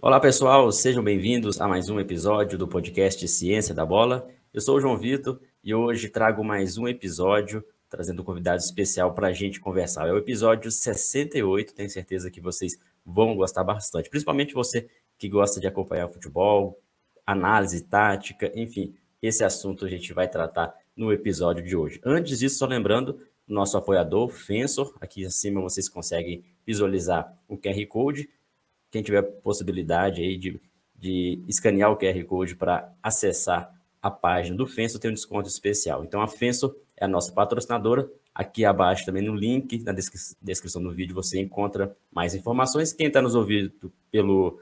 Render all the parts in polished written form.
Olá pessoal, sejam bem-vindos a mais um episódio do podcast Ciência da Bola. Eu sou o João Vitor e hoje trago mais um episódio trazendo um convidado especial para a gente conversar. É o episódio 68, tenho certeza que vocês vão gostar bastante, principalmente você que gosta de acompanhar futebol, análise tática, enfim, esse assunto a gente vai tratar no episódio de hoje. Antes disso, só lembrando, nosso apoiador, Fensor, aqui acima vocês conseguem visualizar o QR Code. Quem tiver possibilidade aí de escanear o QR Code para acessar a página do Fensor, tem um desconto especial. Então, a Fensor é a nossa patrocinadora. Aqui abaixo também no link, na descrição do vídeo, você encontra mais informações. Quem está nos ouvindo pelo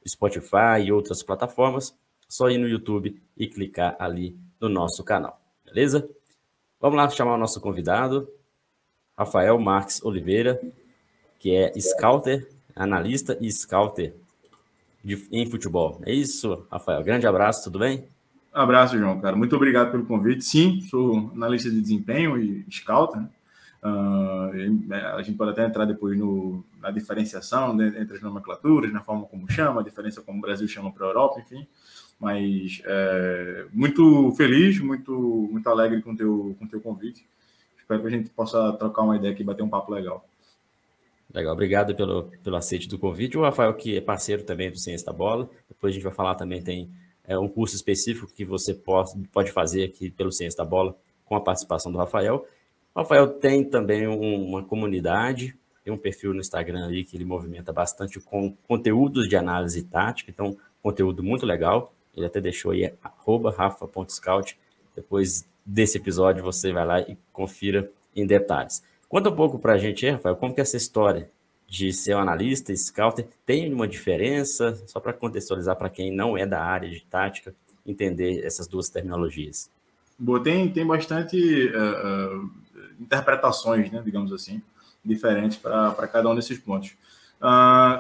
Spotify e outras plataformas, só ir no YouTube e clicar ali no nosso canal, beleza? Vamos lá chamar o nosso convidado, Rafael Marques Oliveira, que é scouter, analista e scouter em futebol. É isso, Rafael. Grande abraço, tudo bem? Abraço, João, cara. Muito obrigado pelo convite. Sim, sou analista de desempenho e scouter, né? A gente pode até entrar depois na diferenciação, né, entre as nomenclaturas, na forma como chama, a diferença como o Brasil chama para a Europa, enfim. Mas muito feliz, muito alegre com o teu convite. Espero que a gente possa trocar uma ideia aqui e bater um papo legal. Legal, obrigado pelo aceite do convite. O Rafael, que é parceiro também do Ciência da Bola. Depois a gente vai falar também, tem um curso específico que você pode fazer aqui pelo Ciência da Bola com a participação do Rafael. O Rafael tem também uma comunidade, tem um perfil no Instagram ali que ele movimenta bastante com conteúdos de análise tática, então conteúdo muito legal. Ele até deixou aí @rafa.scout. Depois desse episódio você vai lá e confira em detalhes. Conta um pouco para a gente, Rafael, como que é essa história de ser um analista, scouter, tem uma diferença? Só para contextualizar para quem não é da área de tática, entender essas duas terminologias. Boa, tem bastante interpretações, né, digamos assim, diferentes para cada um desses pontos.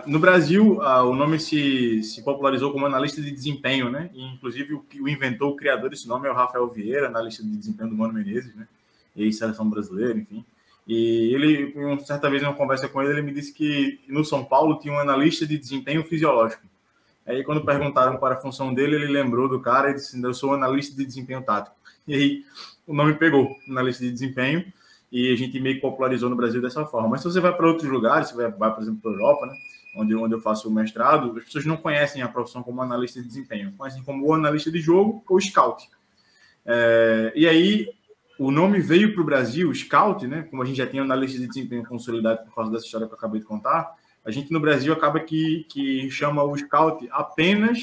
No Brasil, o nome se popularizou como analista de desempenho, né? E, inclusive, o inventor, o criador desse nome é o Rafael Vieira, analista de desempenho do Mano Menezes, né? E seleção brasileira, enfim. E ele, certa vez, em uma conversa com ele, ele me disse que no São Paulo tinha um analista de desempenho fisiológico. Aí, quando perguntaram para a função dele, ele lembrou do cara e disse: eu sou analista de desempenho tático. E aí, o nome pegou, analista de desempenho, e a gente meio que popularizou no Brasil dessa forma. Mas se você vai para outros lugares, você vai por exemplo, para a Europa, né, onde eu faço o mestrado, as pessoas não conhecem a profissão como analista de desempenho, conhecem como o analista de jogo ou scout. E aí, o nome veio para o Brasil, scout, né, como a gente já tinha analista de desempenho consolidado por causa dessa história que eu acabei de contar, a gente no Brasil acaba que chama o scout apenas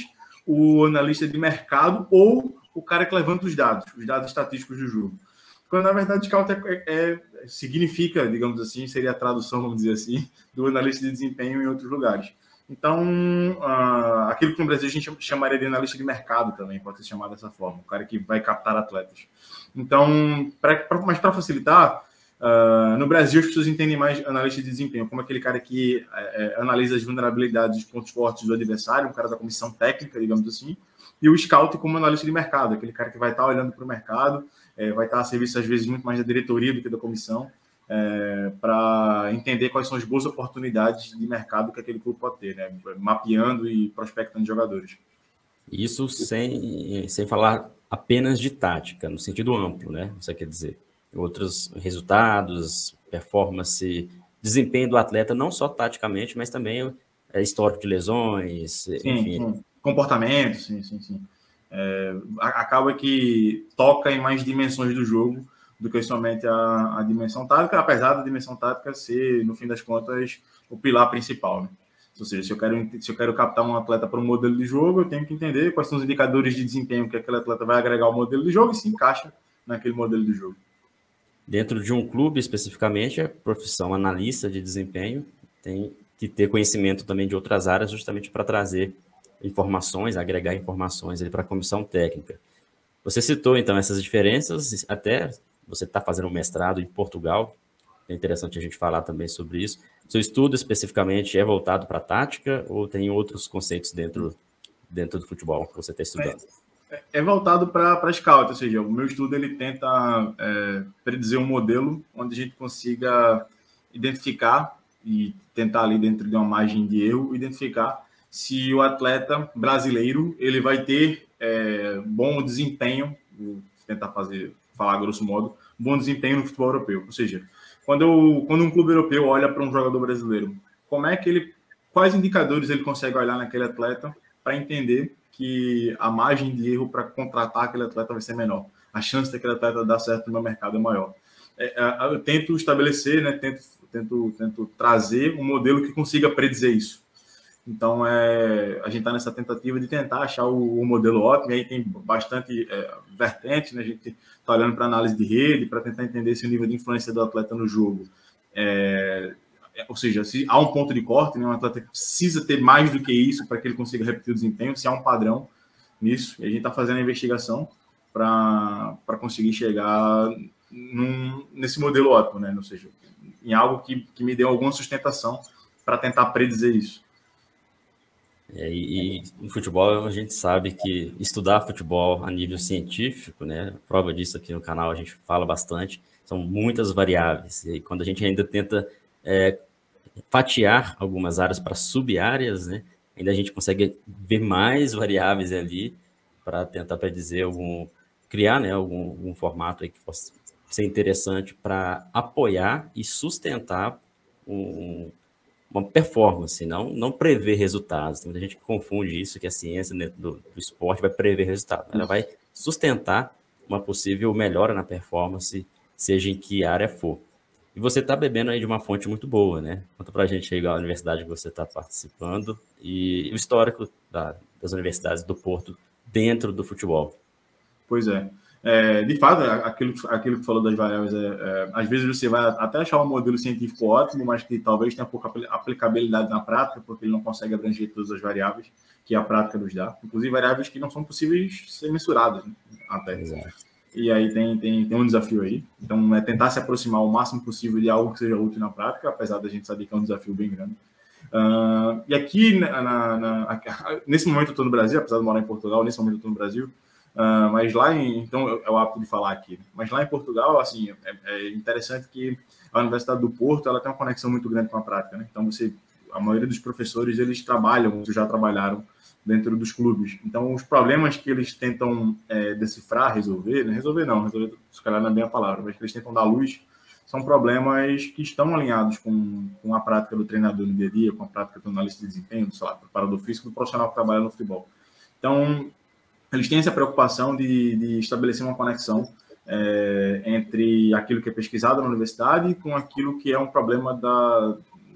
o analista de mercado ou o cara que levanta os dados estatísticos do jogo. Quando, na verdade, scout significa, digamos assim, seria a tradução, vamos dizer assim, do analista de desempenho em outros lugares. Então, aquilo que no Brasil a gente chamaria de analista de mercado também, pode ser chamado dessa forma, o cara que vai captar atletas. Então, mas para facilitar, no Brasil as pessoas entendem mais analista de desempenho como aquele cara que analisa as vulnerabilidades, os pontos fortes do adversário, um cara da comissão técnica, digamos assim, e o scout como analista de mercado, aquele cara que vai estar olhando para o mercado, vai estar a serviço, às vezes, muito mais da diretoria do que da comissão, para entender quais são as boas oportunidades de mercado que aquele clube pode ter, né? Mapeando e prospectando jogadores. Isso sem falar apenas de tática, no sentido amplo, né? Você quer dizer, outros resultados, performance, desempenho do atleta, não só taticamente, mas também histórico de lesões, sim, enfim. Sim. Comportamento, sim. Acaba que toca em mais dimensões do jogo do que somente a dimensão tática, apesar da dimensão tática ser, no fim das contas, o pilar principal, né? Ou seja, se eu quero captar um atleta para um modelo de jogo, eu tenho que entender quais são os indicadores de desempenho que aquele atleta vai agregar ao modelo de jogo e se encaixa naquele modelo de jogo. Dentro de um clube, especificamente, a profissão analista de desempenho tem que ter conhecimento também de outras áreas, justamente para trazer informações, agregar informações para a comissão técnica. Você citou, então, essas diferenças, até você está fazendo um mestrado em Portugal, é interessante a gente falar também sobre isso. Seu estudo, especificamente, é voltado para a tática ou tem outros conceitos dentro do futebol que você está estudando? É voltado para scout, ou seja, o meu estudo ele tenta predizer um modelo onde a gente consiga identificar e tentar ali dentro de uma margem de erro, identificar se o atleta brasileiro ele vai ter bom desempenho, vou tentar falar grosso modo, bom desempenho no futebol europeu. Ou seja, quando um clube europeu olha para um jogador brasileiro, quais indicadores ele consegue olhar naquele atleta para entender que a margem de erro para contratar aquele atleta vai ser menor, a chance daquele atleta dar certo no meu mercado é maior. Eu tento estabelecer, né, tento trazer um modelo que consiga predizer isso. Então, a gente está nessa tentativa de tentar achar o modelo ótimo, e aí tem bastante vertente, né? A gente está olhando para análise de rede, para tentar entender se o nível de influência do atleta no jogo. Ou seja, se há um ponto de corte, né? Um atleta precisa ter mais do que isso para que ele consiga repetir o desempenho, se há um padrão nisso, e a gente está fazendo a investigação para conseguir chegar nesse modelo ótimo, né? Ou seja, em algo que me dê alguma sustentação para tentar predizer isso. E em futebol a gente sabe que estudar futebol a nível científico, né? Prova disso aqui no canal a gente fala bastante, são muitas variáveis. E quando a gente ainda tenta fatiar algumas áreas para sub-áreas, né? Ainda a gente consegue ver mais variáveis ali para tentar predizer criar, né, algum formato aí que possa ser interessante para apoiar e sustentar uma performance, não prever resultados. Tem muita gente que confunde isso, que a ciência dentro do esporte vai prever resultados. Ela vai sustentar uma possível melhora na performance, seja em que área for. E você está bebendo aí de uma fonte muito boa, né? Conta para a gente aí a universidade que você está participando e o histórico das universidades do Porto dentro do futebol. Pois é. De fato, aquilo que falou das variáveis, às vezes você vai até achar um modelo científico ótimo, mas que talvez tenha pouca aplicabilidade na prática, porque ele não consegue abranger todas as variáveis que a prática nos dá, inclusive variáveis que não são possíveis ser mensuradas, né, até. Exato. E aí tem um desafio aí. Então, é tentar se aproximar o máximo possível de algo que seja útil na prática, apesar da gente saber que é um desafio bem grande. E aqui, nesse momento eu estou no Brasil, apesar de morar em Portugal, nesse momento eu estou no Brasil, mas lá então é o hábito de falar aqui. Mas lá em Portugal, assim, é interessante que a Universidade do Porto ela tem uma conexão muito grande com a prática, né? Então a maioria dos professores eles já trabalharam dentro dos clubes. Então os problemas que eles tentam decifrar, resolver se calhar não é bem a palavra, mas que eles tentam dar luz são problemas que estão alinhados com a prática do treinador no dia a dia, com a prática do analista de desempenho, do preparador físico, do profissional que trabalha no futebol. Então eles têm essa preocupação de estabelecer uma conexão entre aquilo que é pesquisado na universidade com aquilo que é um problema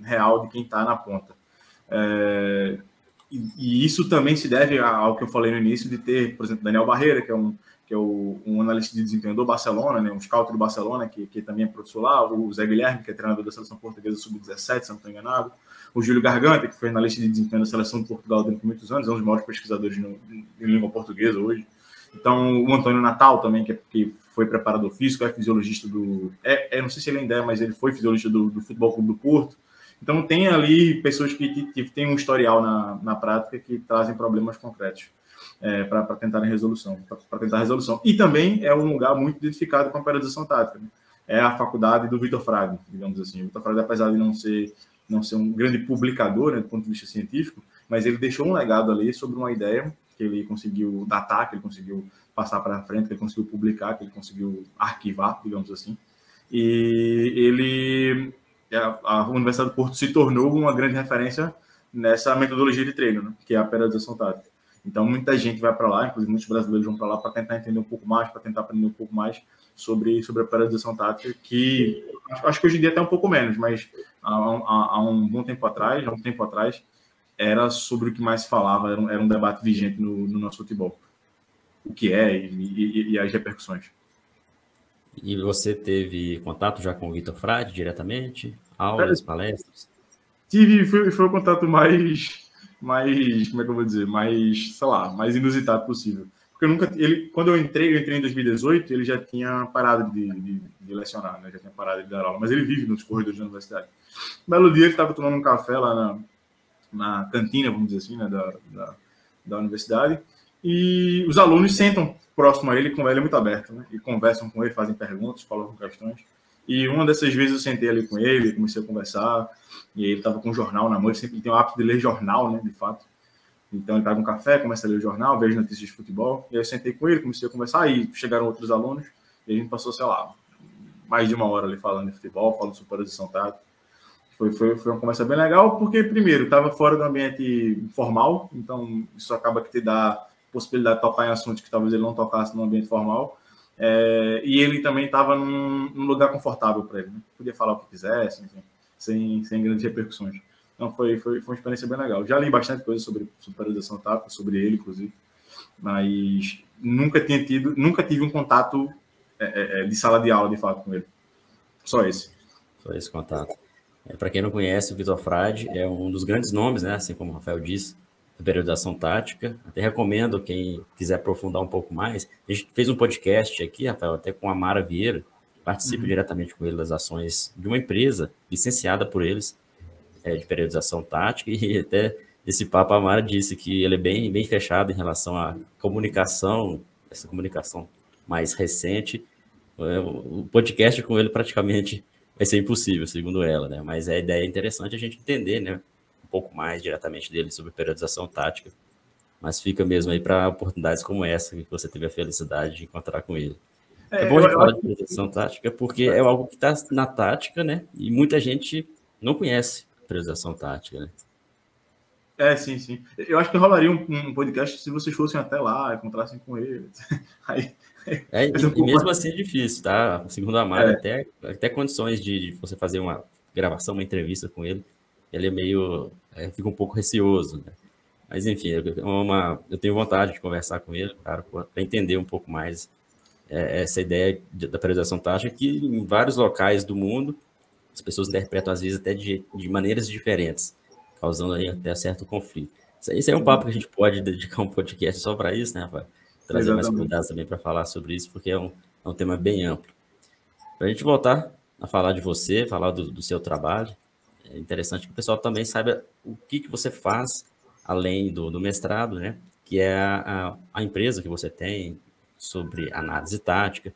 real de quem está na ponta. E isso também se deve ao que eu falei no início, de ter, por exemplo, Daniel Barreira, que é um analista de desempenho do Barcelona, né, um scout do Barcelona, que também é professor lá, o Zé Guilherme, que é treinador da seleção portuguesa sub-17, se não estou enganado, o Júlio Garganta, que foi analista de desempenho da seleção de Portugal durante muitos anos, é um dos maiores pesquisadores em língua portuguesa hoje. Então, o Antônio Natal também, que foi preparador físico, é fisiologista não sei se ele ainda é, mas ele foi fisiologista do Futebol Clube do Porto. Então, tem ali pessoas que têm um historial na prática que trazem problemas concretos para tentar resolução. E também é um lugar muito identificado com a periodização tática, né? É a faculdade do Vitor Frade, digamos assim. O Vitor Frade, apesar de não ser um grande publicador, né, do ponto de vista científico, mas ele deixou um legado ali sobre uma ideia que ele conseguiu datar, que ele conseguiu passar para frente, que ele conseguiu publicar, que ele conseguiu arquivar, digamos assim. E a Universidade do Porto se tornou uma grande referência nessa metodologia de treino, né, que é a periodização tática. Então, muita gente vai para lá, inclusive muitos brasileiros vão para lá para tentar entender um pouco mais, para tentar aprender um pouco mais sobre a periodização tática, que acho que hoje em dia até um pouco menos, mas há um bom tempo atrás, era sobre o que mais se falava, era um debate vigente no nosso futebol. O que é e as repercussões. E você teve contato já com o Vitor Frade diretamente? Aulas, palestras? Foi o contato mais, como é que eu vou dizer, mais inusitado possível. Porque quando eu entrei em 2018, ele já tinha parado de lecionar, né? Já tinha parado de dar aula, mas ele vive nos corredores da universidade. Um belo dia ele estava tomando um café lá na cantina, vamos dizer assim, né, da universidade, e os alunos sentam próximo a ele, com ele muito aberto, né, e conversam com ele, fazem perguntas, colocam questões. E uma dessas vezes eu sentei ali com ele, comecei a conversar, e ele estava com um jornal na mão, ele sempre tem o hábito de ler jornal, né, de fato. Então ele pega um café, começa a ler o jornal, vejo notícias de futebol, e aí eu sentei com ele, comecei a conversar, e chegaram outros alunos, e a gente passou, sei lá, mais de 1 hora ali falando de futebol, falando sobre posição tática. Foi uma conversa bem legal, porque, primeiro, estava fora do ambiente formal, então isso acaba que te dá possibilidade de tocar em assuntos que talvez ele não tocasse no ambiente formal, e ele também estava num lugar confortável para ele, né? Podia falar o que quisesse, enfim, sem grandes repercussões. Então foi uma experiência bem legal. Já li bastante coisa sobre periodização tática, sobre ele, inclusive, mas nunca tive um contato de sala de aula, de fato, com ele. Só esse. Só esse contato. Para quem não conhece, o Vitor Frade é um dos grandes nomes, né? Assim como o Rafael disse, da periodização tática. Até recomendo quem quiser aprofundar um pouco mais. A gente fez um podcast aqui, Rafael, até com a Mara Vieira, que participa diretamente com ele das ações de uma empresa licenciada por eles, de periodização tática, e até esse papo a Mara disse que ele é bem fechado em relação à comunicação, essa comunicação mais recente. O podcast com ele praticamente vai ser impossível, segundo ela, né? Mas a ideia é interessante a gente entender, né, um pouco mais diretamente dele sobre periodização tática, mas fica mesmo aí para oportunidades como essa que você teve a felicidade de encontrar com ele. É bom a gente falar de periodização tática porque é algo que está na tática, né? E muita gente não conhece periodização tática, né? Sim. Eu acho que rolaria um podcast se vocês fossem até lá, encontrassem com ele. Aí, e mesmo assim é difícil, tá? Segundo a Mara, até condições de você fazer uma gravação, uma entrevista com ele, ele é meio... fica um pouco receoso, né? Mas, enfim, eu tenho vontade de conversar com ele, cara, para entender um pouco mais essa ideia da periodização tática, que em vários locais do mundo as pessoas interpretam, às vezes, até de maneiras diferentes, causando aí até certo conflito. Isso é um papo que a gente pode dedicar um podcast só para isso, né, Rafael? Trazer mais convidados também para falar sobre isso, porque é um tema bem amplo. Para a gente voltar a falar de você, falar do seu trabalho, é interessante que o pessoal também saiba o que você faz, além do mestrado, né? Que é a empresa que você tem sobre análise tática.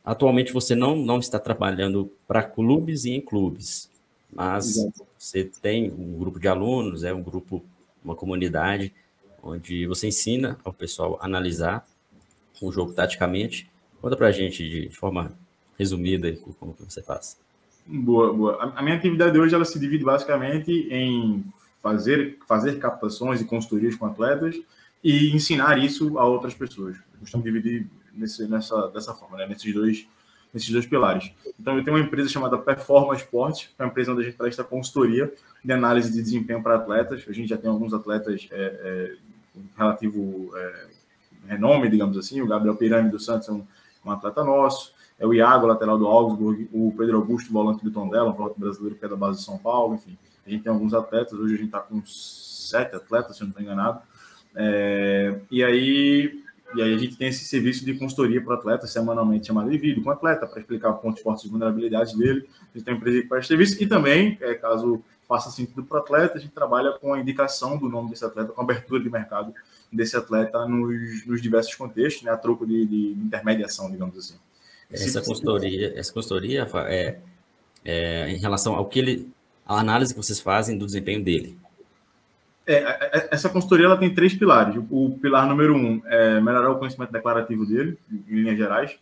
Atualmente você não está trabalhando para clubes e em clubes, mas você tem um grupo de alunos, um grupo, uma comunidade, onde você ensina ao pessoal a analisar um jogo taticamente. Conta para a gente de forma resumida como que você faz. Boa. A minha atividade hoje ela se divide basicamente em fazer captações e consultorias com atletas e ensinar isso a outras pessoas. Eu costumo dividir dessa forma, né? nesses dois pilares. Então, eu tenho uma empresa chamada Performance Sport, que é uma empresa onde a gente presta consultoria de análise de desempenho para atletas. A gente já tem alguns atletas relativo renome, digamos assim. O Gabriel Pirani do Santos é um atleta nosso. É o Iago, lateral do Augsburg. O Pedro Augusto, volante do Tondela, um volante brasileiro que é da base de São Paulo. Enfim, a gente tem alguns atletas. Hoje a gente está com 7 atletas, se eu não estou enganado. E aí a gente tem esse serviço de consultoria para o atleta, semanalmente chamado de vídeo com o atleta, para explicar pontos fortes e vulnerabilidades dele. A gente tem uma empresa que presta serviço e também, caso faça sentido para o atleta, a gente trabalha com a indicação do nome desse atleta, com a abertura de mercado desse atleta nos diversos contextos, né, a troco de intermediação, digamos assim. Essa consultoria em relação à análise que vocês fazem do desempenho dele. Essa consultoria ela tem 3 pilares. O pilar número 1 é melhorar o conhecimento declarativo dele, em linhas gerais,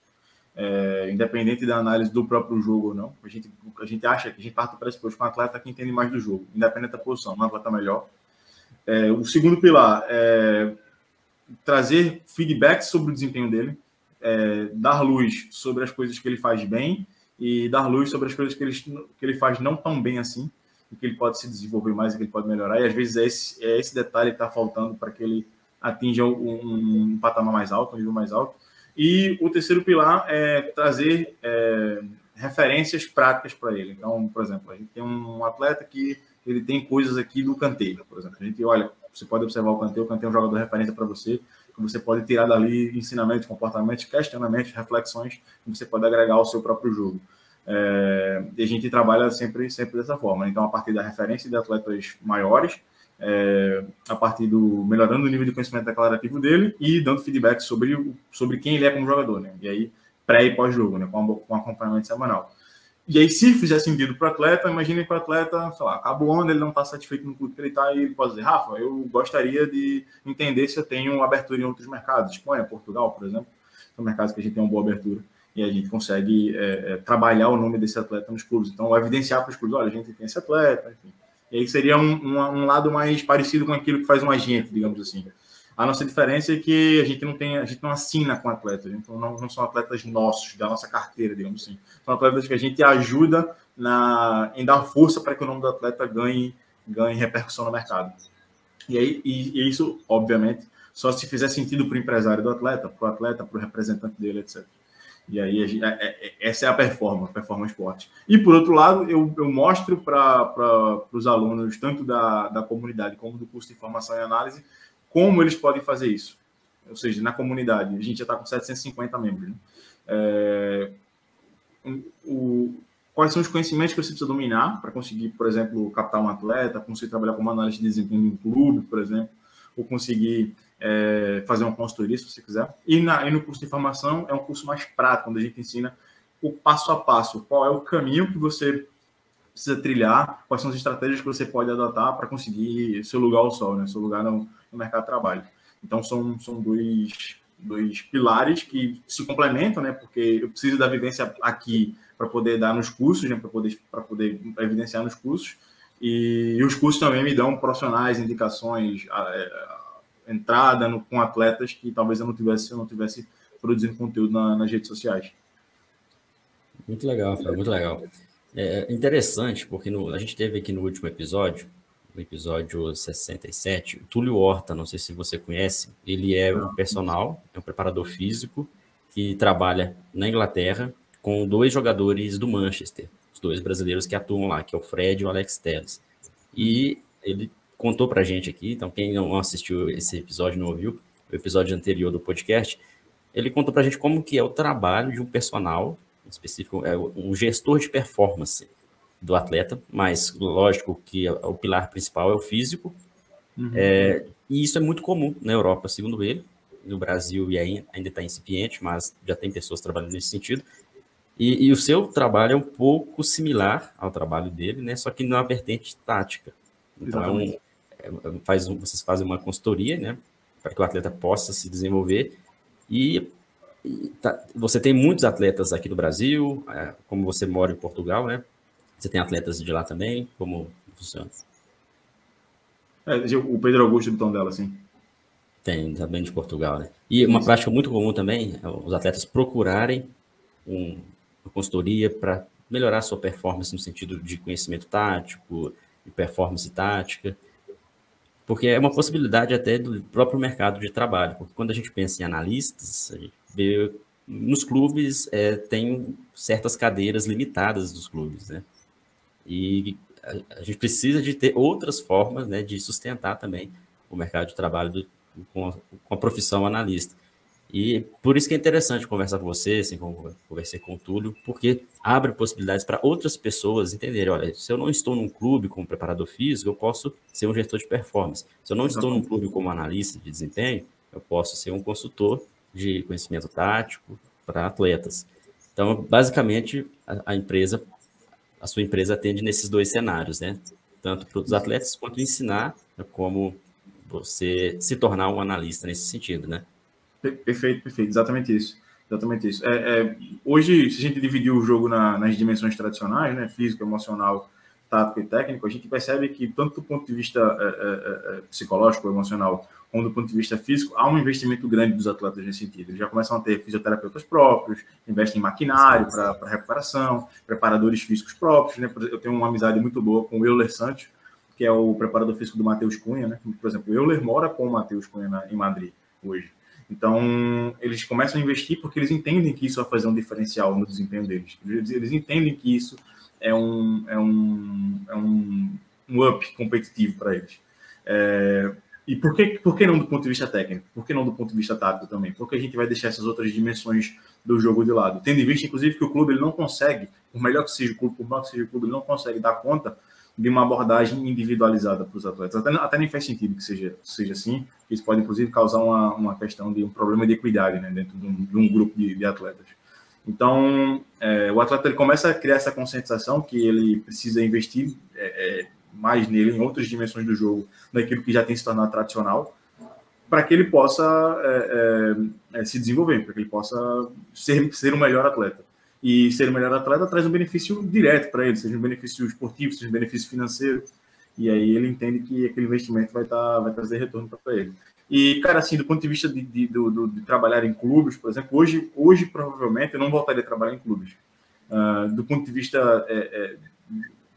independente da análise do próprio jogo ou não. A gente acha que a gente parte do pressuposto com um atleta que entende mais do jogo, independente da posição, um atleta melhor. O segundo pilar é trazer feedback sobre o desempenho dele, dar luz sobre as coisas que ele faz bem e dar luz sobre as coisas que ele faz não tão bem assim, e que ele pode se desenvolver mais, e que ele pode melhorar, e às vezes esse detalhe que está faltando para que ele atinja um patamar mais alto, um nível mais alto. E o terceiro pilar é trazer referências práticas para ele. Então, por exemplo, a gente tem um atleta que ele tem coisas aqui do canteiro, por exemplo. A gente olha, você pode observar o canteiro é um jogador de referência para você, que você pode tirar dali ensinamentos, comportamentos, questionamentos, reflexões, que você pode agregar ao seu próprio jogo. E a gente trabalha sempre dessa forma. Então, a partir da referência de atletas maiores, a partir melhorando o nível de conhecimento declarativo dele e dando feedback sobre quem ele é como jogador, né? E aí, pré e pós-jogo, né? Com acompanhamento semanal. E aí, se fizer sentido para o atleta, imagine que o atleta, sei lá, acaba o ano, ele não está satisfeito no clube que ele está, e ele pode dizer, Rafa, eu gostaria de entender se eu tenho abertura em outros mercados, Espanha, Portugal, por exemplo, são mercados que a gente tem uma boa abertura, e a gente consegue trabalhar o nome desse atleta nos clubes. Então, evidenciar para os clubes, olha, a gente tem esse atleta, enfim. E aí seria um lado mais parecido com aquilo que faz um agente, digamos assim. A nossa diferença é que a gente não assina com atletas, a gente não são atletas nossos, da nossa carteira, digamos assim. São atletas que a gente ajuda em dar força para que o nome do atleta ganhe repercussão no mercado. E isso, obviamente, só se fizer sentido para o empresário do atleta, para o representante dele, etc. E aí, essa é a performance forte. E, por outro lado, eu mostro para os alunos, tanto da comunidade como do curso de formação e análise, como eles podem fazer isso. Ou seja, na comunidade, a gente já está com 750 membros. Né? Quais são os conhecimentos que você precisa dominar para conseguir, por exemplo, captar um atleta, conseguir trabalhar como analista de desempenho em um clube, por exemplo, ou conseguir fazer uma consultoria, se você quiser. E no curso de formação é um curso mais prático, onde a gente ensina o passo a passo, qual é o caminho que você precisa trilhar, quais são as estratégias que você pode adotar para conseguir seu lugar ao sol, né? Seu lugar no mercado de trabalho. Então, são dois pilares que se complementam, né? Porque eu preciso da vivência aqui para poder dar nos cursos, né? Para poder evidenciar nos cursos. E os cursos também me dão profissionais, indicações, entrada com atletas que talvez eu não tivesse produzindo conteúdo nas redes sociais. Muito legal, Fábio, muito legal. É interessante, porque a gente teve aqui no último episódio, no episódio 67, o Túlio Horta, não sei se você conhece, ele é um personal, é um preparador físico que trabalha na Inglaterra com 2 jogadores do Manchester, os 2 brasileiros que atuam lá, que é o Fred e o Alex Telles. E ele contou pra gente aqui, então quem não assistiu esse episódio, não ouviu, o episódio anterior do podcast, ele contou pra gente como que é o trabalho de um personal específico, é um gestor de performance do atleta, mas lógico que o pilar principal é o físico, e isso é muito comum na Europa, segundo ele, no Brasil e ainda está incipiente, mas já tem pessoas trabalhando nesse sentido, e o seu trabalho é um pouco similar ao trabalho dele, né, só que numa vertente tática. Então, vocês fazem uma consultoria, né, para que o atleta possa se desenvolver, você tem muitos atletas aqui no Brasil, como você mora em Portugal, né? Você tem atletas de lá também? Como funciona? O Pedro Augusto do Tondela, sim. Tem, também de Portugal, né? E uma prática muito comum também, os atletas procurarem uma consultoria para melhorar a sua performance no sentido de conhecimento tático, de performance tática, porque é uma possibilidade até do próprio mercado de trabalho, porque quando a gente pensa em analistas, a gente vê nos clubes tem certas cadeiras limitadas dos clubes, né? E a gente precisa de ter outras formas, né, de sustentar também o mercado de trabalho com a profissão analista. E por isso que é interessante conversar com você, assim como conversei com o Túlio, porque abre possibilidades para outras pessoas entenderem, olha, se eu não estou num clube como preparador físico, eu posso ser um gestor de performance. Se eu não estou num clube como analista de desempenho, eu posso ser um consultor de conhecimento tático para atletas. Então, basicamente, a sua empresa atende nesses 2 cenários, né? Tanto para os atletas quanto ensinar como você se tornar um analista nesse sentido, né? Perfeito, exatamente isso. Hoje, se a gente dividir o jogo nas dimensões tradicionais, né, físico, emocional, tático e técnico, a gente percebe que tanto do ponto de vista psicológico, emocional, como do ponto de vista físico, há um investimento grande dos atletas nesse sentido. Eles já começam a ter fisioterapeutas próprios, investem em maquinário para recuperação, preparadores físicos próprios, né? Eu tenho uma amizade muito boa com o Euler Santos, que é o preparador físico do Matheus Cunha, né? Por exemplo, o Euler mora com o Matheus Cunha em Madrid hoje. Então, eles começam a investir porque eles entendem que isso vai fazer um diferencial no desempenho deles. Eles entendem que isso é um up competitivo para eles. E por que não do ponto de vista técnico? Por que não do ponto de vista tático também? Porque a gente vai deixar essas outras dimensões do jogo de lado. Tendo em vista, inclusive, que o clube ele não consegue, por melhor que seja o clube, ele não consegue dar conta de uma abordagem individualizada para os atletas. Até nem faz sentido que seja assim. Isso pode, inclusive, causar uma questão de um problema de equidade, né, dentro de um grupo de atletas. Então, o atleta ele começa a criar essa conscientização que ele precisa investir mais nele, em outras dimensões do jogo, naquilo que já tem se tornado tradicional, para que ele possa se desenvolver, para que ele possa ser um melhor atleta. E ser um melhor atleta traz um benefício direto para ele, seja um benefício esportivo, seja um benefício financeiro, e aí ele entende que aquele investimento vai trazer retorno para ele. E, cara, assim, do ponto de vista de trabalhar em clubes, por exemplo, hoje provavelmente eu não voltaria a trabalhar em clubes. Do ponto de vista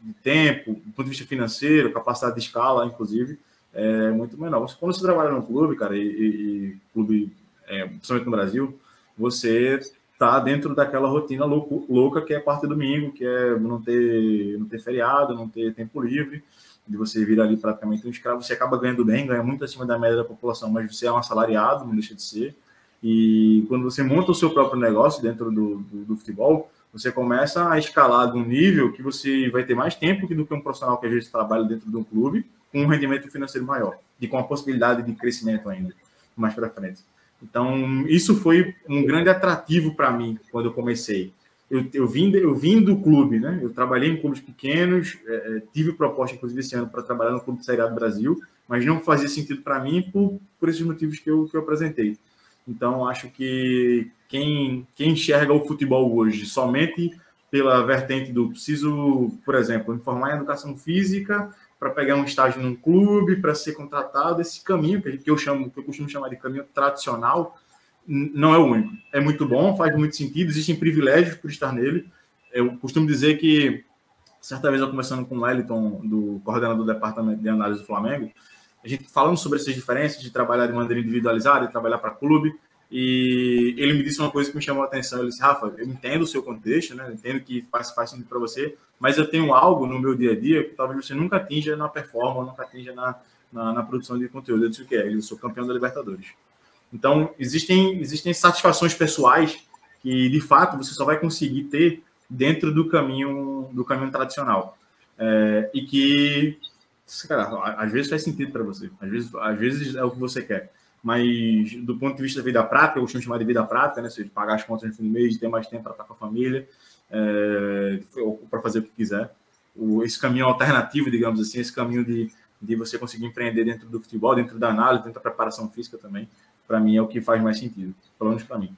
de tempo, do ponto de vista financeiro, capacidade de escala, inclusive, é muito menor. Quando você trabalha num clube, cara, e clube, principalmente no Brasil, você tá dentro daquela rotina louca que é parte do domingo, que é não ter feriado, não ter tempo livre, de você vir ali praticamente um escravo. Você acaba ganhando bem, ganha muito acima da média da população, mas você é um assalariado, não deixa de ser. E quando você monta o seu próprio negócio dentro do futebol, você começa a escalar de um nível que você vai ter mais tempo do que um profissional que às vezes trabalha dentro de um clube, com um rendimento financeiro maior e com a possibilidade de crescimento ainda, mais para frente. Então, isso foi um grande atrativo para mim quando eu comecei. Eu vim do clube, né? Eu trabalhei em clubes pequenos, tive proposta, inclusive, esse ano para trabalhar no Clube de Série A do Brasil, mas não fazia sentido para mim por esses motivos que eu apresentei. Então, acho que quem enxerga o futebol hoje somente pela vertente do preciso, por exemplo, me formar em educação física para pegar um estágio num clube, para ser contratado, esse caminho que eu costumo chamar de caminho tradicional, não é o único. É muito bom, faz muito sentido, existem privilégios por estar nele. Eu costumo dizer que, certa vez eu conversando com o Wellington, do coordenador do departamento de análise do Flamengo, a gente falando sobre essas diferenças de trabalhar de maneira individualizada, de trabalhar para clube, e ele me disse uma coisa que me chamou a atenção. Ele disse: Rafa, eu entendo o seu contexto, né? Eu entendo que faz sentido para você, mas eu tenho algo no meu dia a dia que talvez você nunca atinja na performance, nunca atinja na produção de conteúdo. Eu disse o que é? Eu sou campeão da Libertadores. Então, existem satisfações pessoais que, de fato, você só vai conseguir ter dentro do caminho tradicional. E que, cara, às vezes faz sentido para você. Às vezes é o que você quer. Mas, do ponto de vista da vida prática, eu costumo chamar de vida prática, né? Seja, de pagar as contas no fim do mês, de ter mais tempo para estar com a família, ou para fazer o que quiser. Esse caminho alternativo, digamos assim, esse caminho de você conseguir empreender dentro do futebol, dentro da análise, dentro da preparação física também, para mim é o que faz mais sentido, pelo menos para mim.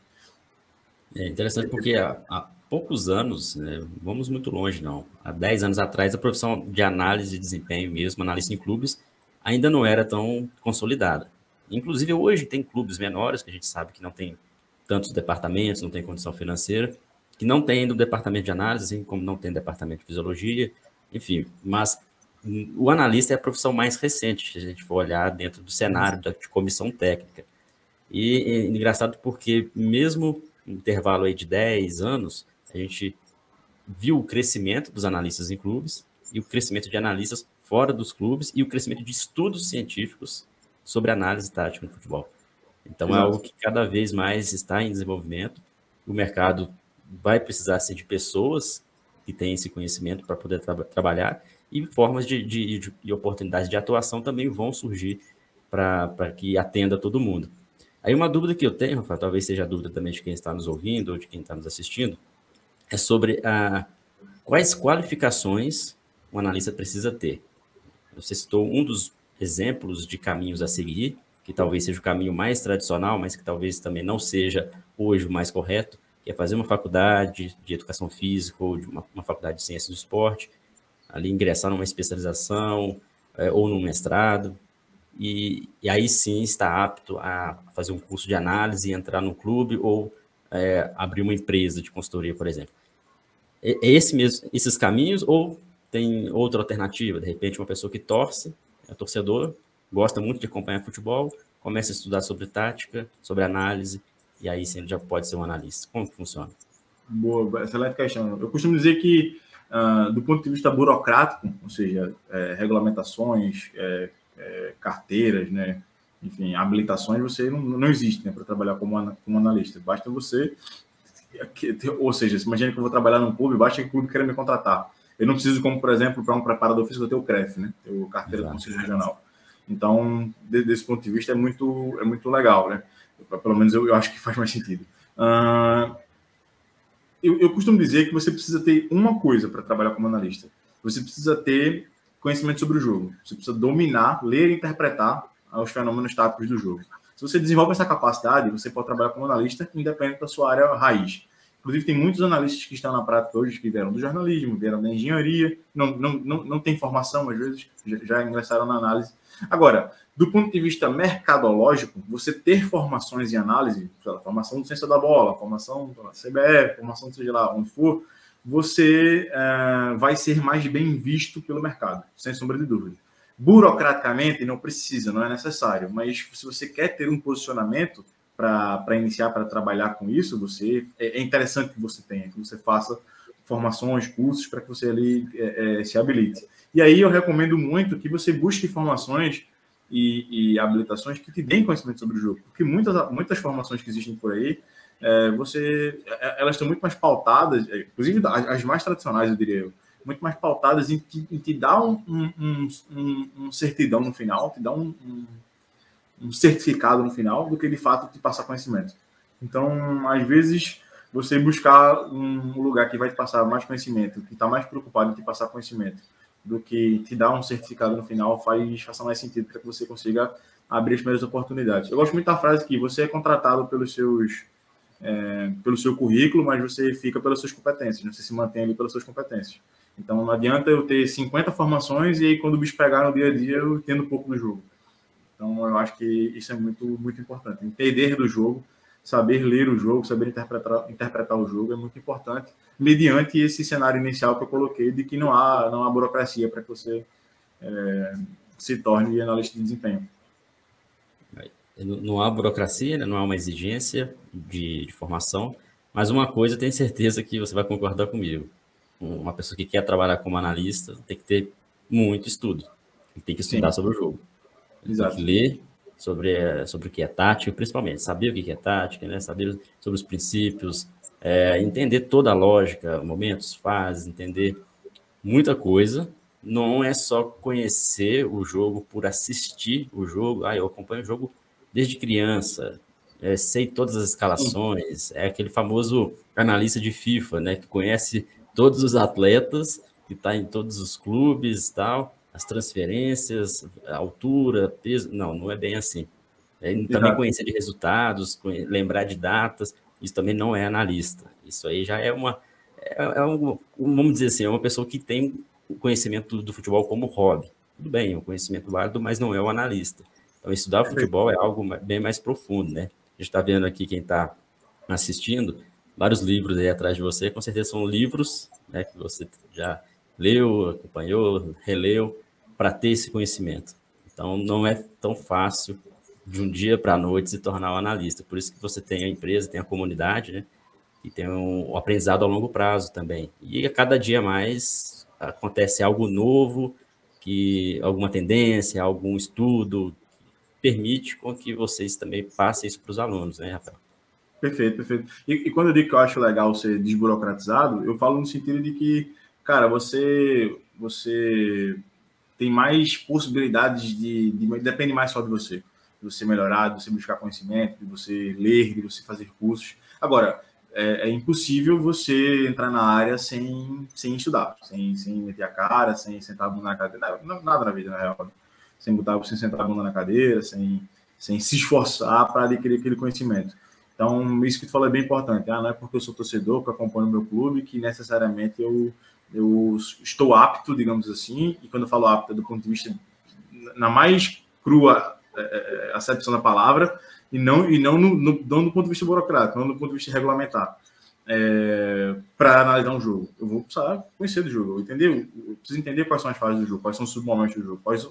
É interessante porque há poucos anos, né, vamos muito longe não, há 10 anos atrás a profissão de análise de desempenho mesmo, analista em clubes, ainda não era tão consolidada. Inclusive hoje tem clubes menores, que a gente sabe que não tem tantos departamentos, não tem condição financeira, que não tem ainda um departamento de análise, assim como não tem departamento de fisiologia, enfim, mas o analista é a profissão mais recente, se a gente for olhar dentro do cenário de comissão técnica. E é engraçado porque mesmo no intervalo aí de 10 anos, a gente viu o crescimento dos analistas em clubes e o crescimento de analistas fora dos clubes e o crescimento de estudos científicos sobre análise tática no futebol. Então, é algo que cada vez mais está em desenvolvimento. O mercado vai precisar ser de pessoas que têm esse conhecimento para poder trabalhar e formas de oportunidades de atuação também vão surgir para que atenda todo mundo. Aí uma dúvida que eu tenho, Rafael, talvez seja a dúvida também de quem está nos ouvindo ou de quem está nos assistindo, é sobre quais qualificações um analista precisa ter. Você citou um dos exemplos de caminhos a seguir, que talvez seja o caminho mais tradicional, mas que talvez também não seja hoje o mais correto, que é fazer uma faculdade de educação física ou de uma faculdade de ciências do esporte, ali ingressar numa especialização ou num mestrado, e aí sim está apto a fazer um curso de análise, entrar no clube ou abrir uma empresa de consultoria, por exemplo. É esses caminhos ou tem outra alternativa? De repente, uma pessoa que torce, é torcedor, gosta muito de acompanhar futebol, começa a estudar sobre tática, sobre análise, e aí sim ele já pode ser um analista. Como que funciona? Boa, excelente questão. Eu costumo dizer que, do ponto de vista burocrático, ou seja, regulamentações, carteiras, né, enfim, habilitações, você não existe, né, para trabalhar como analista. Basta você, ou seja, imagina que eu vou trabalhar num clube, basta que o clube queira me contratar. Eu não preciso, como por exemplo, para um preparador físico, eu tenho o CREF, né, eu carteira do Conselho Regional. Então, desse ponto de vista, é muito legal, né? Pelo menos eu acho que faz mais sentido. eu costumo dizer que você precisa ter uma coisa para trabalhar como analista. Você precisa ter conhecimento sobre o jogo. Você precisa dominar, ler e interpretar os fenômenos táticos do jogo. Se você desenvolve essa capacidade, você pode trabalhar como analista independente da sua área raiz. Inclusive, tem muitos analistas que estão na prática hoje que vieram do jornalismo, vieram da engenharia, não tem formação, às vezes, já ingressaram na análise. Agora, do ponto de vista mercadológico, você ter formações em análise, formação de ciência da bola, formação da CBF, formação de seja lá onde for, você vai ser mais bem visto pelo mercado, sem sombra de dúvida. Burocraticamente, não precisa, não é necessário, mas se você quer ter um posicionamento para iniciar, para trabalhar com isso, é interessante que você tenha, que você faça formações, cursos, para que você ali se habilite. E aí eu recomendo muito que você busque formações e habilitações que te deem conhecimento sobre o jogo, porque muitas formações que existem por aí, elas estão muito mais pautadas, inclusive as mais tradicionais, eu diria eu, muito mais pautadas em te dar um certidão no final, te dar um certificado no final, do que de fato te passar conhecimento. Então, às vezes, você buscar um lugar que vai te passar mais conhecimento, que está mais preocupado em te passar conhecimento, do que te dar um certificado no final, faça mais sentido para que você consiga abrir as primeiras oportunidades. Eu gosto muito da frase que você é contratado pelo seu currículo, mas você fica pelas suas competências, né? Você se mantém ali pelas suas competências. Então, não adianta eu ter 50 formações e aí, quando o bicho pegar no dia a dia, eu entendo um pouco do jogo. Então, eu acho que isso é muito, muito importante. Entender do jogo, saber ler o jogo, saber interpretar o jogo é muito importante, mediante esse cenário inicial que eu coloquei, de que não há burocracia para que você se torne analista de desempenho. Não há burocracia, né? Não há uma exigência de formação, mas uma coisa eu tenho certeza que você vai concordar comigo. Uma pessoa que quer trabalhar como analista tem que ter muito estudo. Tem que estudar sobre o jogo. Exato. Tem que ler sobre o que é tática, principalmente. Saber o que é tática, né? Saber sobre os princípios, entender toda a lógica, momentos, fases, entender muita coisa. Não é só conhecer o jogo por assistir o jogo. Eu acompanho o jogo desde criança, sei todas as escalações. É aquele famoso analista de FIFA, né? Que conhece todos os atletas, que está em todos os clubes e tal, as transferências, a altura, peso. Não é bem assim. Também conhecer de resultados, lembrar de datas, isso também não é analista. Isso aí já é vamos dizer assim, é uma pessoa que tem o conhecimento do futebol como hobby. Tudo bem, é um conhecimento válido, mas não é um analista. Então, estudar futebol é algo bem mais profundo, né? A gente está vendo aqui, quem está assistindo, vários livros aí atrás de você, com certeza são livros, né, que você já leu, acompanhou, releu, para ter esse conhecimento. Então, não é tão fácil de um dia para a noite se tornar um analista. Por isso que você tem a empresa, tem a comunidade, né, e tem um aprendizado a longo prazo também. E a cada dia mais acontece algo novo, alguma tendência, algum estudo, permite com que vocês também passem isso para os alunos, né, Rafael? Perfeito. E quando eu digo que eu acho legal ser desburocratizado, eu falo no sentido de que, cara, você tem mais possibilidades depende mais só de você melhorar, de você buscar conhecimento, de você ler, de você fazer cursos. Agora, é impossível você entrar na área sem estudar, sem meter a cara, sem sentar a bunda na cadeira, nada na vida, na real. Sem sentar a bunda na cadeira, sem se esforçar para adquirir aquele conhecimento. Então, isso que tu falou é bem importante. Não é porque eu sou torcedor, que eu acompanho o meu clube, que necessariamente eu estou apto, digamos assim, e quando eu falo apto é do ponto de vista, na mais crua acepção da palavra, e não do ponto de vista burocrático, não do ponto de vista regulamentar, para analisar um jogo. Eu vou precisar conhecer do jogo, eu preciso entender quais são as fases do jogo, quais são os submomentos do jogo, quais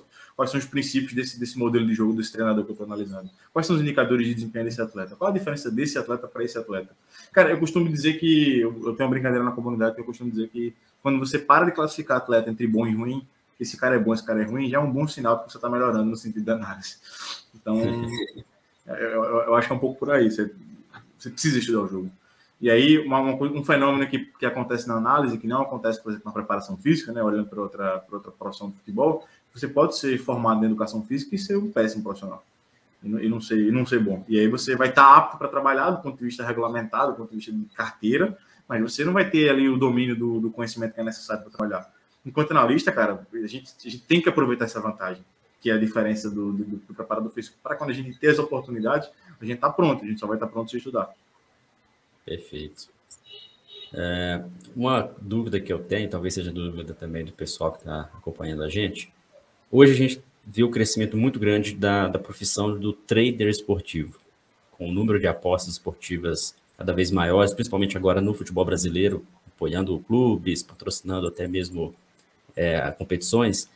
são os princípios desse modelo de jogo, desse treinador que eu estou analisando, quais são os indicadores de desempenho desse atleta, qual a diferença desse atleta para esse atleta. Cara, eu costumo dizer que, eu tenho uma brincadeira na comunidade que eu costumo dizer que quando você para de classificar atleta entre bom e ruim, esse cara é bom, esse cara é ruim, já é um bom sinal que você está melhorando no sentido da análise. Então, eu acho que é um pouco por aí, você precisa estudar o jogo. E aí, um fenômeno que acontece na análise, que não acontece, por exemplo, na preparação física, né, olhando para outra profissão de futebol, você pode ser formado em educação física e ser um péssimo profissional. E não ser bom. E aí você vai estar apto para trabalhar do ponto de vista regulamentado, do ponto de vista de carteira, mas você não vai ter ali o domínio do conhecimento que é necessário para trabalhar. Enquanto analista, cara, a gente tem que aproveitar essa vantagem, que é a diferença do preparador físico. Para quando a gente ter as oportunidades, a gente está pronto, a gente só vai estar pronto se estudar. Perfeito. Uma dúvida que eu tenho, talvez seja dúvida também do pessoal que está acompanhando a gente. Hoje a gente vê o crescimento muito grande da profissão do trader esportivo, com o número de apostas esportivas cada vez maiores, principalmente agora no futebol brasileiro, apoiando clubes, patrocinando até mesmo competições.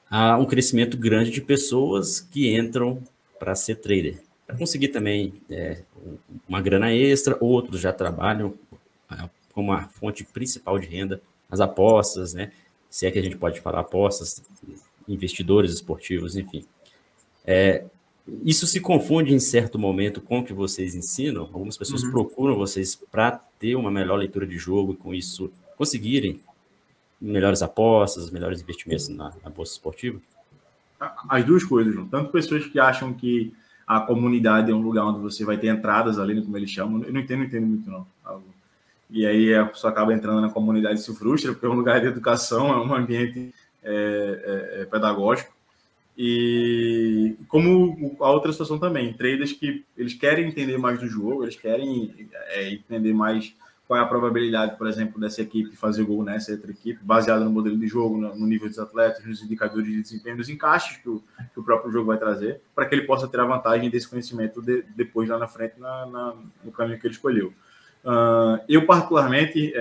Há um crescimento grande de pessoas que entram para ser trader, para conseguir também uma grana extra. Outros já trabalham como a fonte principal de renda, as apostas, né? Se é que a gente pode falar apostas, investidores esportivos, enfim. Isso se confunde em certo momento com o que vocês ensinam. Algumas pessoas procuram vocês para ter uma melhor leitura de jogo e com isso conseguirem melhores apostas, melhores investimentos na bolsa esportiva? As duas coisas, João. Tanto pessoas que acham que a comunidade é um lugar onde você vai ter entradas ali, como eles chamam. Eu não entendo muito, não. E aí a pessoa acaba entrando na comunidade e se frustra, porque é um lugar de educação, é um ambiente pedagógico. E como a outra situação também, traders que eles querem entender mais do jogo, eles querem entender mais qual é a probabilidade, por exemplo, dessa equipe fazer gol nessa outra equipe, baseado no modelo de jogo, no nível dos atletas, nos indicadores de desempenho, nos encaixes que o próprio jogo vai trazer, para que ele possa ter a vantagem desse conhecimento depois lá na frente no caminho que ele escolheu. Eu, particularmente,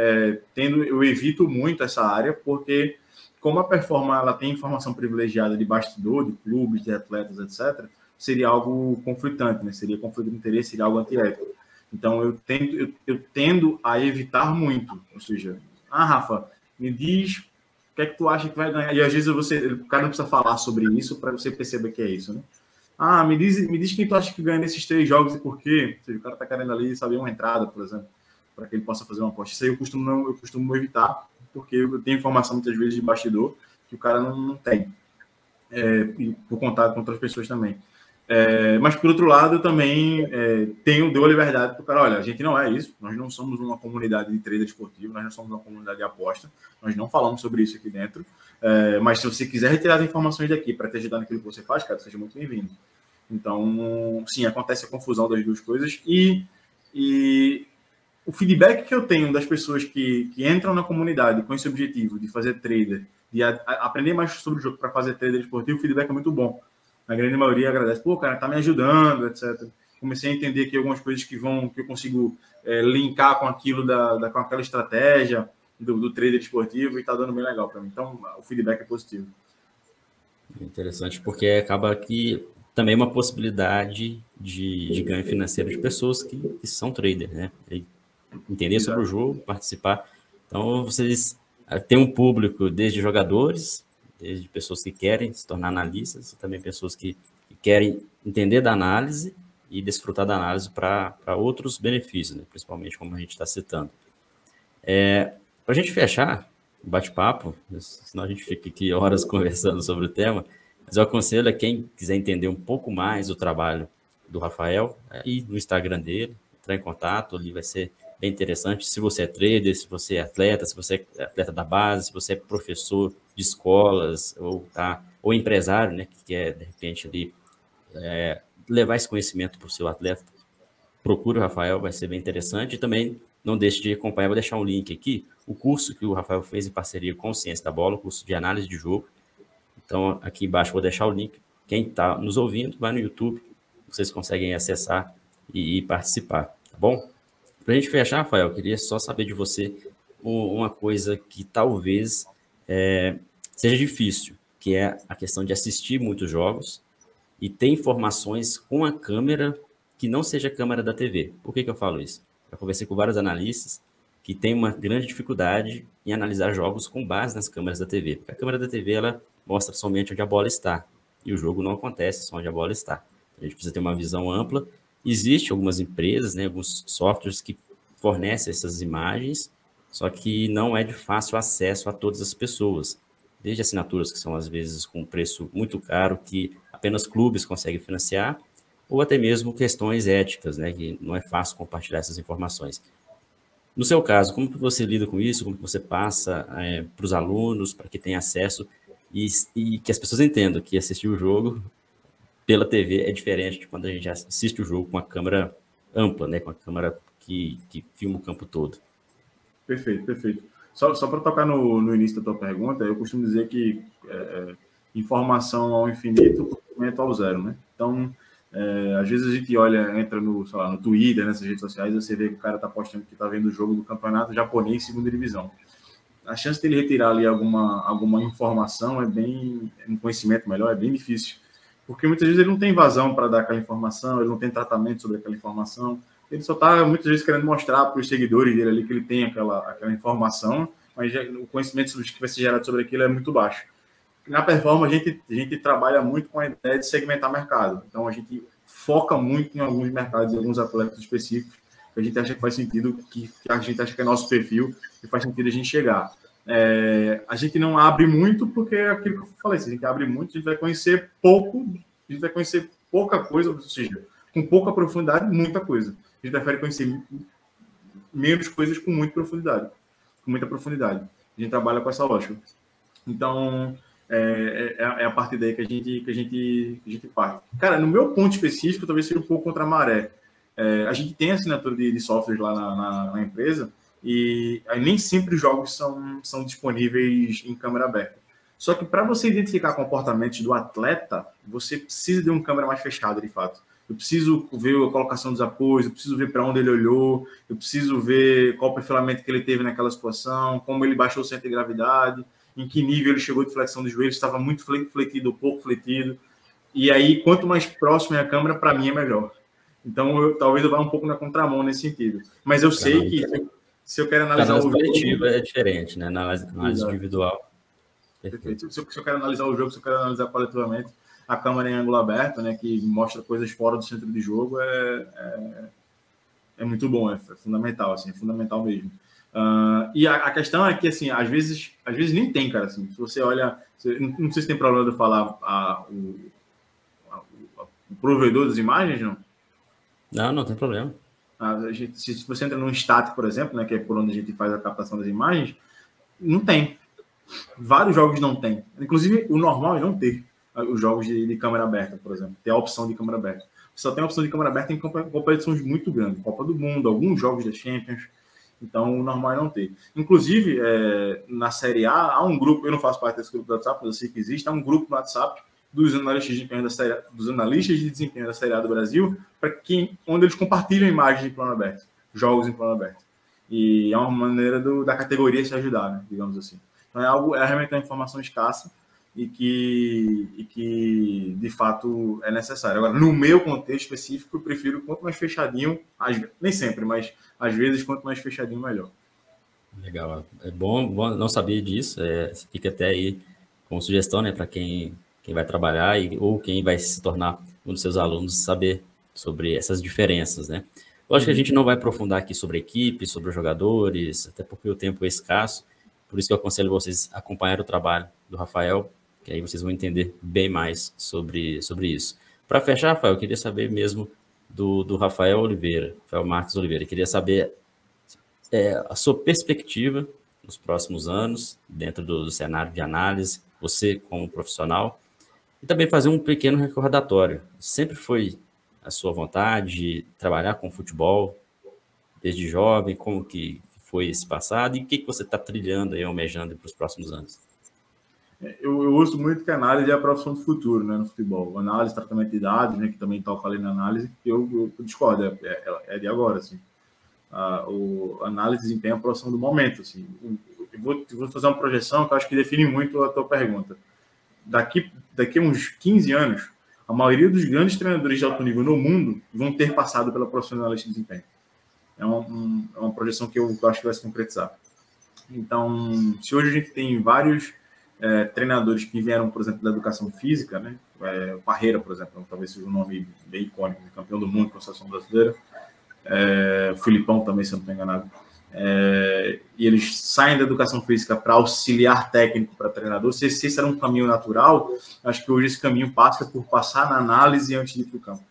eu evito muito essa área, porque como a Performa ela tem informação privilegiada de bastidor, de clubes, de atletas, etc., seria algo conflitante, né? Seria conflito de interesse, seria algo antiético. Então, eu tendo a evitar muito. Ou seja, Rafa, me diz o que é que tu acha que vai ganhar. E às vezes o cara não precisa falar sobre isso para você perceber que é isso, né? Me diz quem tu acha que ganha nesses 3 jogos e por quê. Ou seja, o cara está querendo ali saber uma entrada, por exemplo, para que ele possa fazer uma aposta. Isso aí eu costumo evitar, porque eu tenho informação muitas vezes de bastidor que o cara não tem. E por contato com outras pessoas também. Mas, por outro lado, eu também dou a liberdade para o cara, olha, a gente não é isso, nós não somos uma comunidade de trader esportivo, nós não somos uma comunidade de aposta, nós não falamos sobre isso aqui dentro, mas se você quiser retirar as informações daqui para te ajudar naquilo que você faz, cara, seja muito bem-vindo. Então, sim, acontece a confusão das duas coisas e o feedback que eu tenho das pessoas que entram na comunidade com esse objetivo de fazer trader, de aprender mais sobre o jogo para fazer trader esportivo, o feedback é muito bom. A grande maioria agradece, pô, cara, tá me ajudando, etc. Comecei a entender que algumas coisas que eu consigo linkar com aquilo, com aquela estratégia do trader esportivo e tá dando bem legal para mim. Então, o feedback é positivo. Interessante, porque acaba que também é uma possibilidade de ganho financeiro de pessoas que são traders, né? Entender sobre o jogo, participar. Então, vocês têm um público desde jogadores, desde pessoas que querem se tornar analistas, e também pessoas que querem entender da análise e desfrutar da análise para outros benefícios, né? Principalmente como a gente está citando. Para a gente fechar o bate-papo, senão a gente fica aqui horas conversando sobre o tema, mas eu aconselho a quem quiser entender um pouco mais do trabalho do Rafael, ir no Instagram dele, entrar em contato, ali vai ser bem interessante. Se você é trader, se você é atleta, se você é atleta da base, se você é professor de escolas ou empresário, né, que quer, de repente, ali, levar esse conhecimento para o seu atleta, procure o Rafael, vai ser bem interessante. E também não deixe de acompanhar, vou deixar um link aqui, o curso que o Rafael fez em parceria com o Ciência da Bola, o curso de análise de jogo. Então, aqui embaixo vou deixar o link. Quem está nos ouvindo, vai no YouTube, vocês conseguem acessar e participar, tá bom? Para a gente fechar, Rafael, eu queria só saber de você uma coisa que talvez seja difícil, que é a questão de assistir muitos jogos e ter informações com a câmera que não seja a câmera da TV. Por que eu falo isso? Eu conversei com vários analistas que têm uma grande dificuldade em analisar jogos com base nas câmeras da TV. Porque a câmera da TV ela mostra somente onde a bola está e o jogo não acontece só onde a bola está. A gente precisa ter uma visão ampla. Existem algumas empresas, né, alguns softwares que fornecem essas imagens, só que não é de fácil acesso a todas as pessoas. Desde assinaturas que são, às vezes, com um preço muito caro, que apenas clubes conseguem financiar, ou até mesmo questões éticas, né, que não é fácil compartilhar essas informações. No seu caso, como que você lida com isso? Como que você passa para os alunos, para que tenham acesso e que as pessoas entendam que assistir o jogo pela TV é diferente de quando a gente assiste o jogo com a câmera ampla, né? Com a câmera que filma o campo todo. Perfeito, perfeito. Só para tocar no início da tua pergunta, eu costumo dizer que informação ao infinito, conhecimento ao zero, né? Então, às vezes a gente entra no, sei lá, no Twitter, nessas redes sociais, você vê que o cara está postando que está vendo o jogo do campeonato japonês segunda divisão. A chance dele retirar ali alguma informação um conhecimento melhor, é bem difícil. Porque muitas vezes ele não tem vazão para dar aquela informação, ele não tem tratamento sobre aquela informação. Ele só está, muitas vezes, querendo mostrar para os seguidores dele ali que ele tem aquela informação, mas o conhecimento que vai ser gerado sobre aquilo é muito baixo. Na performance, a gente trabalha muito com a ideia de segmentar mercado. Então, a gente foca muito em alguns mercados, em alguns atletas específicos, que a gente acha que faz sentido, que a gente acha que é nosso perfil, e faz sentido a gente chegar. A gente não abre muito, porque é aquilo que eu falei, se a gente abre muito, a gente vai conhecer pouca coisa, ou seja, com pouca profundidade, muita coisa. A gente prefere conhecer menos coisas com muita profundidade. A gente trabalha com essa lógica. Então, é a partir daí que a gente parte. Cara, no meu ponto específico, talvez seja um pouco contra a maré. A gente tem assinatura de softwares lá na empresa e aí nem sempre os jogos são disponíveis em câmera aberta. Só que para você identificar comportamentos do atleta, você precisa de uma câmera mais fechada, de fato. Eu preciso ver a colocação dos apoios, eu preciso ver para onde ele olhou, eu preciso ver qual o perfilamento que ele teve naquela situação, como ele baixou o centro de gravidade, em que nível ele chegou de flexão dos joelhos, estava muito fletido ou pouco fletido. E aí, quanto mais próximo é a câmera, para mim é melhor. Então, talvez eu vá um pouco na contramão nesse sentido. Mas eu sei que se eu quero analisar o jogo... coletiva é diferente, né? Na análise individual. Perfeito. Se eu quero analisar o jogo, se eu quero analisar coletivamente, a câmera em ângulo aberto, né, que mostra coisas fora do centro de jogo, é muito bom, é fundamental, assim, é fundamental mesmo. E a questão é que, assim, às vezes nem tem, cara, assim, se você olha, não sei se tem problema de eu falar o provedor das imagens, não? Não tem problema. Se você entra num Stat, por exemplo, né, que é por onde a gente faz a captação das imagens, não tem. Vários jogos não tem. Inclusive, o normal é não ter os jogos de câmera aberta, por exemplo. Ter a opção de câmera aberta. Você só tem a opção de câmera aberta em competições muito grandes. Copa do Mundo, alguns jogos da Champions. Então, o normal é não ter. Inclusive, na Série A, há um grupo, eu não faço parte desse grupo do WhatsApp, mas eu sei que existe, há um grupo no WhatsApp dos analistas de desempenho da Série A do Brasil, onde eles compartilham imagens em plano aberto, jogos em plano aberto. E é uma maneira da categoria se ajudar, né, digamos assim. Então, é realmente uma informação escassa e que, de fato, é necessário. Agora, no meu contexto específico, eu prefiro quanto mais fechadinho, nem sempre, mas às vezes, quanto mais fechadinho, melhor. Legal. É bom não saber disso. Fica até aí como sugestão, né, para quem vai trabalhar ou quem vai se tornar um dos seus alunos, saber sobre essas diferenças, né? Lógico que a gente não vai aprofundar aqui sobre a equipe, sobre os jogadores, até porque o tempo é escasso. Por isso que eu aconselho vocês a acompanhar o trabalho do Rafael, que aí vocês vão entender bem mais sobre isso. Para fechar, Rafael, eu queria saber mesmo do Rafael Marques Oliveira. Eu queria saber a sua perspectiva nos próximos anos, dentro do cenário de análise, você como profissional, e também fazer um pequeno recordatório. Sempre foi a sua vontade trabalhar com futebol desde jovem? Como que foi esse passado e o que você está trilhando e almejando para os próximos anos? Eu uso muito que a análise é a profissão do futuro, né, no futebol. Análise, tratamento de dados, né, que também toca ali na análise, eu discordo, é de agora, assim. A análise de desempenho é a profissão do momento, assim. Eu vou fazer uma projeção que eu acho que define muito a tua pergunta. Daqui a uns 15 anos, a maioria dos grandes treinadores de alto nível no mundo vão ter passado pela profissão de analista de desempenho. É uma projeção que eu acho que vai se concretizar. Então, se hoje a gente tem vários treinadores que vieram, por exemplo, da educação física, né? Parreira, por exemplo, talvez seja um nome bem icônico, campeão do mundo com a seleção brasileira. Filipão também, se eu não estou enganado. E eles saem da educação física para auxiliar técnico para treinador. Se esse era um caminho natural, acho que hoje esse caminho passa por passar na análise antes de ir para o campo.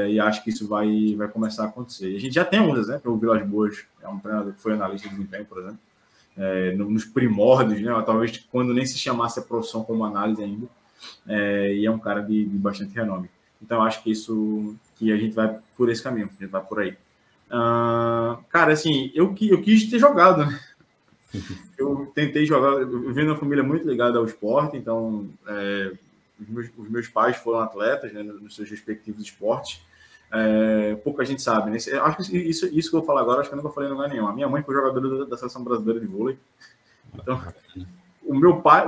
e acho que isso vai começar a acontecer. E a gente já tem alguns exemplos, o Vilas Boas é um treinador que foi analista de desempenho, por exemplo, nos primórdios, né, talvez quando nem se chamasse a profissão como análise ainda, e é um cara de bastante renome. Então, acho que a gente vai por esse caminho, a gente vai por aí. Cara, assim, eu quis ter jogado, né? Eu tentei jogar, eu venho de uma família muito ligada ao esporte, então os meus pais foram atletas, né, nos seus respectivos esportes. Pouca gente sabe, né? Acho que isso que eu vou falar agora, acho que eu nunca falei em lugar nenhum. A minha mãe foi jogadora da Seleção Brasileira de Vôlei. Então, o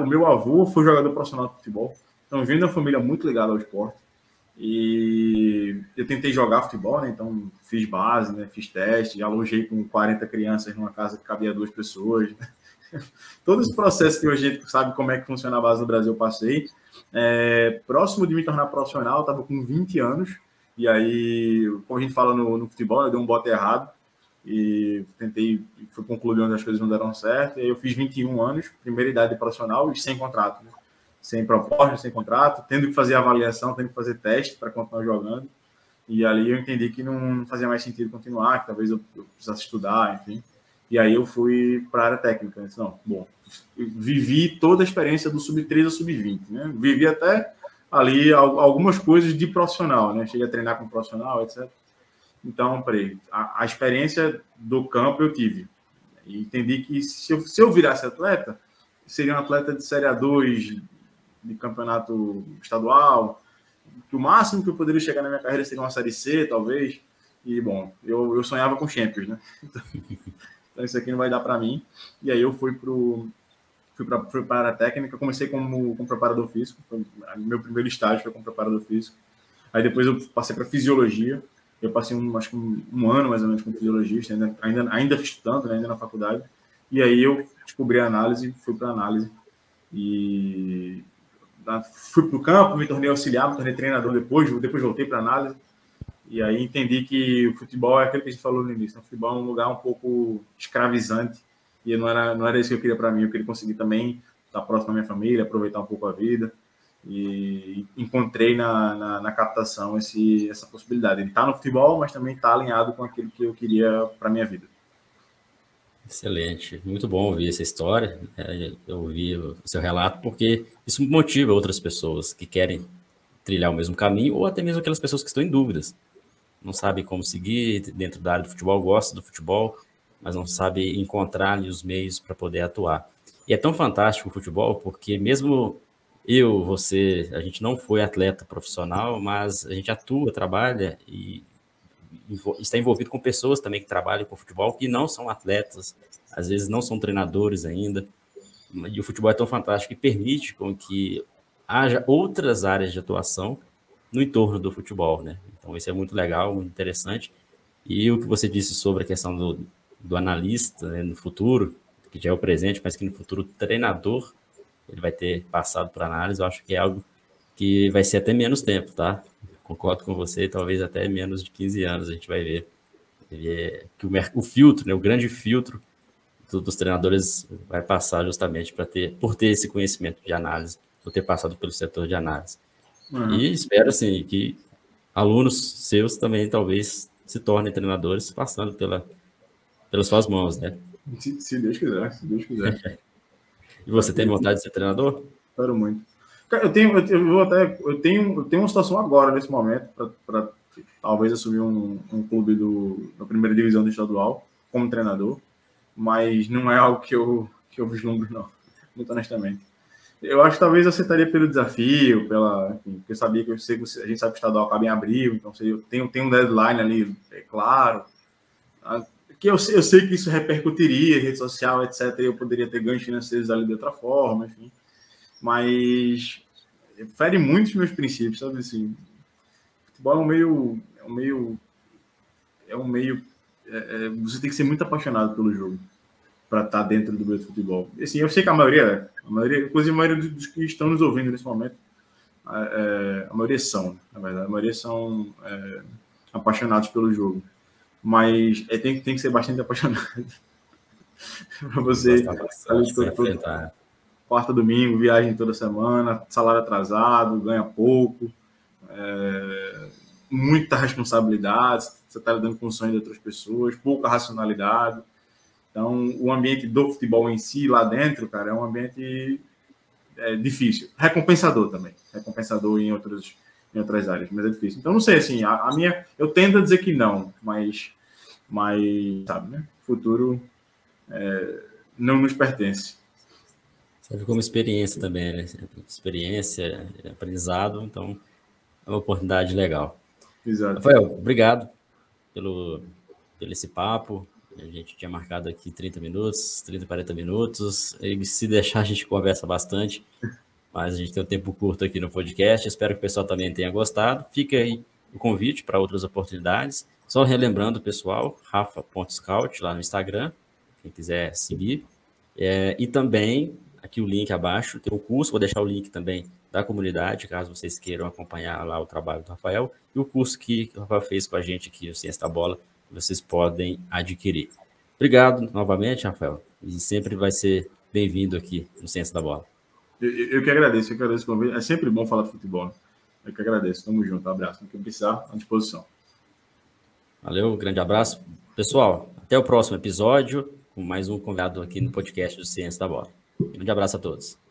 meu avô foi jogador profissional de futebol. Então, eu venho de uma família muito ligada ao esporte. E eu tentei jogar futebol, né? Então fiz base, né? Fiz teste, alojei com 40 crianças numa casa que cabia 2 pessoas. Todo esse processo que hoje a gente sabe como é que funciona a base do Brasil, eu passei. Próximo de me tornar profissional, eu estava com 20 anos. E aí, como a gente fala no futebol, eu dei um bote errado. E fui concluir onde as coisas não deram certo. E aí eu fiz 21 anos, primeira idade profissional e sem contrato, né? Sem proposta, sem contrato, tendo que fazer avaliação, tendo que fazer teste para continuar jogando. E ali eu entendi que não fazia mais sentido continuar, que talvez eu precisasse estudar, enfim. E aí eu fui para a área técnica. Eu disse, não, bom, eu vivi toda a experiência do sub-13 ao sub-20, né? Vivi até ali algumas coisas de profissional, né? Cheguei a treinar com profissional, etc. Então, peraí, a experiência do campo eu tive. E entendi que se eu virasse atleta, seria um atleta de Série A2, de campeonato estadual, que o máximo que eu poderia chegar na minha carreira seria uma Série C, talvez. E, bom, eu sonhava com Champions, né? Então, isso aqui não vai dar para mim. E aí eu fui para a área técnica, comecei com preparador físico, meu primeiro estágio foi como preparador físico. Aí depois eu passei para fisiologia, eu passei acho que um ano mais ou menos com fisiologista, ainda estudando, né, ainda na faculdade. E aí eu descobri a análise, fui para a análise e fui para o campo, me tornei auxiliar, me tornei treinador depois voltei para a análise. E aí entendi que o futebol é aquilo que a gente falou no início, o futebol é um lugar um pouco escravizante e não era isso que eu queria para mim. Eu queria conseguir também estar próximo da minha família, aproveitar um pouco a vida. E encontrei na captação essa possibilidade de estar no futebol, mas também estar alinhado com aquilo que eu queria para minha vida. Excelente, muito bom ouvir essa história. Eu ouvi o seu relato porque isso motiva outras pessoas que querem trilhar o mesmo caminho ou até mesmo aquelas pessoas que estão em dúvidas, não sabem como seguir dentro da área do futebol, gostam do futebol, mas não sabem encontrar ali os meios para poder atuar. E é tão fantástico o futebol porque mesmo você, a gente não foi atleta profissional, mas a gente atua, trabalha e está envolvido com pessoas também que trabalham com futebol, que não são atletas, às vezes não são treinadores ainda, e o futebol é tão fantástico que permite com que haja outras áreas de atuação no entorno do futebol, né? Então isso é muito legal, muito interessante, e o que você disse sobre a questão do analista, né, no futuro, que já é o presente, mas que no futuro o treinador ele vai ter passado por análise, eu acho que é algo que vai ser até menos tempo, tá? Concordo com você, talvez até menos de 15 anos a gente vai ver que o filtro, né, o grande filtro dos treinadores vai passar justamente por ter esse conhecimento de análise, por ter passado pelo setor de análise. E espero, assim, que alunos seus também talvez se tornem treinadores passando pelas suas mãos, né? Se Deus quiser, se Deus quiser. E você tem vontade de ser treinador? Espero muito. Eu tenho uma situação agora, nesse momento, para talvez assumir um clube da primeira divisão do estadual como treinador, mas não é algo que eu vislumbro, não, muito honestamente. Eu acho que talvez eu aceitaria pelo desafio, enfim, porque eu sabia que a gente sabe que o estadual acaba em abril, então tem um deadline ali, é claro, que eu sei que isso repercutiria em rede social, etc. Eu poderia ter ganhos financeiros ali de outra forma, enfim. Mas fere muito os meus princípios, sabe assim? Futebol você tem que ser muito apaixonado pelo jogo para estar dentro do meio do futebol. E, assim, eu sei que a maioria, inclusive a maioria dos que estão nos ouvindo nesse momento, a maioria são, na verdade, a maioria são apaixonados pelo jogo. Mas tem que ser bastante apaixonado para você quarta, domingo, viagem toda semana, salário atrasado, ganha pouco, muita responsabilidade, você está lidando com o sonho de outras pessoas, pouca racionalidade. Então, o ambiente do futebol em si, lá dentro, cara, é um ambiente difícil. Recompensador também. Recompensador em outras áreas, mas é difícil. Então, não sei, assim, a minha... Eu tendo a dizer que não, mas sabe, né? Futuro não nos pertence. Serve como experiência também, né? Experiência, aprendizado, então é uma oportunidade legal. Exato. Rafael, obrigado pelo esse papo. A gente tinha marcado aqui 30 minutos, 30, 40 minutos. E se deixar, a gente conversa bastante. Mas a gente tem um tempo curto aqui no podcast. Espero que o pessoal também tenha gostado. Fica aí o convite para outras oportunidades. Só relembrando, pessoal, rafa.scout lá no Instagram, quem quiser seguir. E também, aqui o link abaixo, tem um curso, vou deixar o link também da comunidade, caso vocês queiram acompanhar lá o trabalho do Rafael. E o curso que o Rafael fez com a gente aqui, o Ciência da Bola, vocês podem adquirir. Obrigado novamente, Rafael. E sempre vai ser bem-vindo aqui no Ciência da Bola. Eu que agradeço o convite. É sempre bom falar de futebol. Eu que agradeço. Tamo junto. Abraço. No que precisar, à disposição. Valeu, grande abraço. Pessoal, até o próximo episódio, com mais um convidado aqui no podcast do Ciência da Bola. Grande abraço a todos.